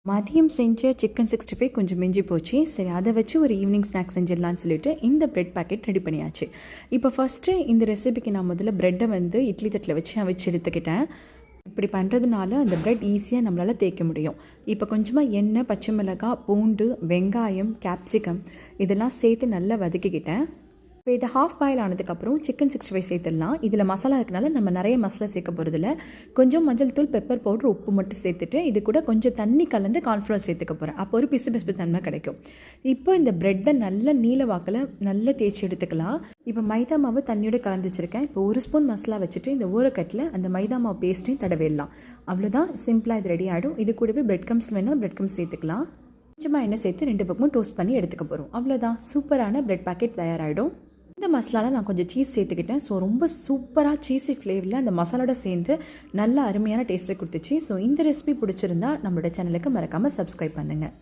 மதியம் செஞ்ச சிக்கன் 65 கொஞ்சம் மிஞ்சி போச்சு. சரி, அதை வச்சு ஒரு ஈவினிங் ஸ்நாக்ஸ் செஞ்சிடலான்னு சொல்லிட்டு இந்த பிரெட் பாக்கெட் ரெடி பண்ணியாச்சு. இப்போ ஃபஸ்ட்டு இந்த ரெசிபிக்கு நான் முதல்ல ப்ரெட்டை இட்லி தட்டில் வச்சு அவிச்சு எடுத்துக்கிட்டேன். இப்படி பண்ணுறதுனால அந்த ப்ரெட் ஈஸியாக நம்மளால் தேய்க்க முடியும். இப்போ கொஞ்சமாக எண்ணெய், பச்சை மிளகாய், பூண்டு, வெங்காயம், கேப்சிகம் இதெல்லாம் சேர்த்து நல்லா வதக்கிக்கிட்டேன். இப்போ இது ஹாஃப் பாயில் ஆனதுக்கப்புறம் சிக்கன் 65 சேர்த்துடலாம். இதில் மசாலா இருக்கனால நம்ம நிறைய மசாலா சேர்க்க போகிறதில்ல. கொஞ்சம் மஞ்சள் தூள், பெப்பர் பவுடர், உப்பு மட்டும் சேர்த்துட்டு இது கூட கொஞ்சம் தண்ணி கலந்து கார்ன்ஃப்ளவர் சேர்த்துக்க போகிறேன். அப்போ ஒரு பிசு தன்மை கிடைக்கும். இப்போ இந்த ப்ரெட்டை நல்ல நீல வாக்கில் நல்லா தேய்ச்சி எடுத்துக்கலாம். இப்போ மைதா மாவு தண்ணியோடு கலந்து வச்சுருக்கேன். இப்போ ஒரு ஸ்பூன் மசாலா வச்சுட்டு இந்த ஊறக்கட்டில் அந்த மைதா மாவு பேஸ்ட்டையும் தடவிடலாம். அவ்வளோதான், சிம்பிளாக இது ரெடி ஆகிடும். இது கூடவே பிரெட் கம்ஸ் வேணும், பிரெட் கம்ஸ் சேர்த்துக்கலாம். கொஞ்சமாக எண்ணெய் சேர்த்து 2 பக்கமும் டோஸ்ட் பண்ணி எடுத்துக்க போகிறோம். அவ்வளோதான், சூப்பரான பிரெட் பாக்கெட் தயாராகிடும். இந்த மசாலாவில் நான் கொஞ்சம் சீஸ் சேர்த்துக்கிட்டேன். ஸோ ரொம்ப சூப்பராக சீஸி ஃப்ளேவரில் அந்த மசாலோட சேர்ந்து நல்ல அருமையான டேஸ்ட்டில் கொடுத்துச்சு. ஸோ இந்த ரெசிபி பிடிச்சிருந்தா நம்மளோட சேனலுக்கு மறக்காமல் சப்ஸ்கிரைப் பண்ணுங்கள்.